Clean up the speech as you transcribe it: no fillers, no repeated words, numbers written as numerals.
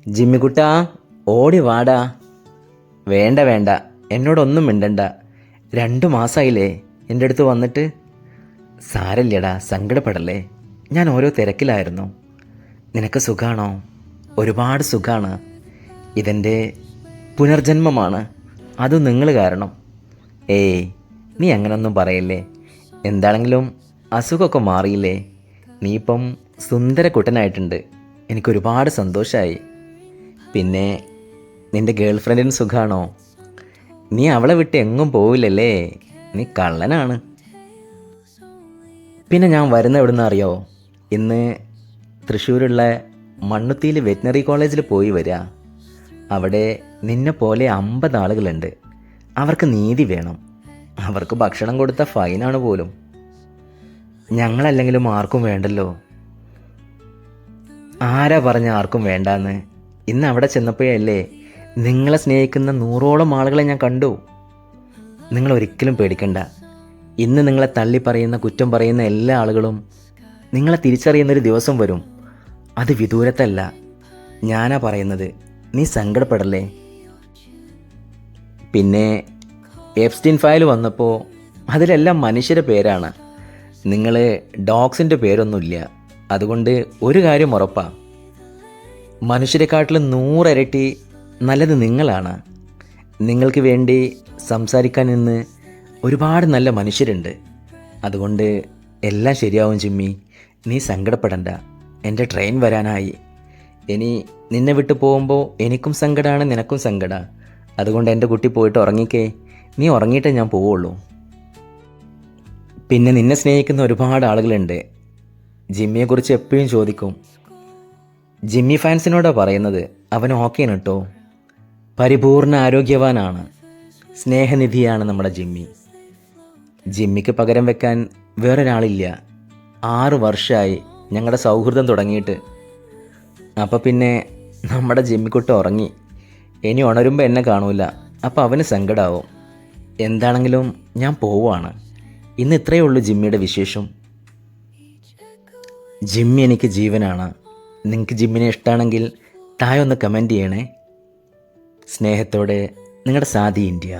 ജിമ്മിക്കുട്ടാ, ഓടി വാടാ. വേണ്ട വേണ്ട, എന്നോടൊന്നും മിണ്ടണ്ട. 2 മാസമായില്ലേ എൻ്റെ അടുത്ത് വന്നിട്ട്. സാരല്യടാ, സങ്കടപ്പെടല്ലേ. ഞാൻ ഓരോ തിരക്കിലായിരുന്നു. നിനക്ക് സുഖാണോ? ഒരുപാട് സുഖാണ്. ഇതെൻ്റെ പുനർജന്മമാണ്. അതും നിങ്ങൾ കാരണം. ഏയ്, നീ അങ്ങനൊന്നും പറയല്ലേ. എന്താണെങ്കിലും അസുഖമൊക്കെ മാറിയില്ലേ? നീ ഇപ്പം സുന്ദര കുട്ടനായിട്ടുണ്ട്. എനിക്കൊരുപാട് സന്തോഷമായി. പിന്നെ നിൻ്റെ ഗേൾ ഫ്രണ്ടിന് സുഖാണോ? നീ അവളെ വിട്ട് എങ്ങും പോവില്ലല്ലേ? നീ കള്ളനാണ്. പിന്നെ ഞാൻ വരുന്ന എവിടുന്ന് അറിയോ? ഇന്ന് തൃശ്ശൂരുള്ള മണ്ണുത്തിയിൽ വെറ്റിനറി കോളേജിൽ പോയി വരിക. അവിടെ നിന്നെ പോലെ 50 ആളുകളുണ്ട്. അവർക്ക് നീതി വേണം. അവർക്ക് ഭക്ഷണം കൊടുത്ത ഫൈനാണ് പോലും. ഞങ്ങളല്ലെങ്കിലും ആർക്കും വേണ്ടല്ലോ. ആരാ പറഞ്ഞ ആർക്കും വേണ്ടാന്ന്? ഇന്ന് അവിടെ ചെന്നപ്പോഴല്ലേ നിങ്ങളെ സ്നേഹിക്കുന്ന 100ഓളം ആളുകളെ ഞാൻ കണ്ടു. നിങ്ങൾ ഒരിക്കലും പേടിക്കണ്ട. ഇന്ന് നിങ്ങളെ തള്ളി പറയുന്ന, കുറ്റം പറയുന്ന എല്ലാ ആളുകളും നിങ്ങളെ തിരിച്ചറിയുന്നൊരു ദിവസം വരും. അത് വിദൂരത്തല്ല, ഞാനാ പറയുന്നത്. നീ സങ്കടപ്പെടല്ലേ. പിന്നെ എപ്സ്റ്റീൻ ഫയൽ വന്നപ്പോൾ അതിലെല്ലാം മനുഷ്യരുടെ പേരാണ്. നിങ്ങൾ ഡോഗ്സിൻ്റെ പേരൊന്നുമില്ല. അതുകൊണ്ട് ഒരു കാര്യം ഉറപ്പാ, മനുഷ്യരെക്കാട്ടിലും 100 ഇരട്ടി നല്ലത് നിങ്ങളാണ്. നിങ്ങൾക്ക് വേണ്ടി സംസാരിക്കാൻ ഇന്ന് ഒരുപാട് നല്ല മനുഷ്യരുണ്ട്. അതുകൊണ്ട് എല്ലാം ശരിയാവും ജിമ്മി. നീ സങ്കടപ്പെടണ്ട. എൻ്റെ ട്രെയിൻ വരാനായി. ഇനി നിന്നെ വിട്ടു പോകുമ്പോൾ എനിക്കും സങ്കടമാണ്, നിനക്കും സങ്കടമാണ്. അതുകൊണ്ട് എൻ്റെ കുട്ടി പോയിട്ട് ഉറങ്ങിക്കേ. നീ ഉറങ്ങിയിട്ടേ ഞാൻ പോവുള്ളൂ. പിന്നെ നിന്നെ സ്നേഹിക്കുന്ന ഒരുപാട് ആളുകളുണ്ട്. ജിമ്മിയെക്കുറിച്ച് എപ്പോഴും ചോദിക്കും. ജിമ്മി ഫാൻസിനോടാണ് പറയുന്നത്, അവൻ ഓക്കെയാണ് കേട്ടോ. പരിപൂർണ ആരോഗ്യവാനാണ്. സ്നേഹനിധിയാണ് നമ്മുടെ ജിമ്മി. ജിമ്മിക്ക് പകരം വെക്കാൻ വേറൊരാളില്ല. 6 വർഷമായി ഞങ്ങളുടെ സൗഹൃദം തുടങ്ങിയിട്ട്. അപ്പം പിന്നെ നമ്മുടെ ജിമ്മിക്കുട്ടി ഉറങ്ങി. ഇനി ഉണരുമ്പോൾ എന്നെ കാണൂല. അപ്പം അവന് സങ്കടമാവും. എന്താണെങ്കിലും ഞാൻ പോവുകയാണ്. ഇന്ന് ഇത്രയേ ഉള്ളൂ ജിമ്മിയുടെ വിശേഷം. ജിമ്മി എനിക്ക് ജീവനാണ്. നിങ്ങൾക്ക് ജിമ്മിനെ ഇഷ്ടമാണെങ്കിൽ താഴെ ഒന്ന് കമൻറ്റ് ചെയ്യണേ. സ്നേഹത്തോടെ, നിങ്ങളുടെ സാദി ഇന്ത്യ.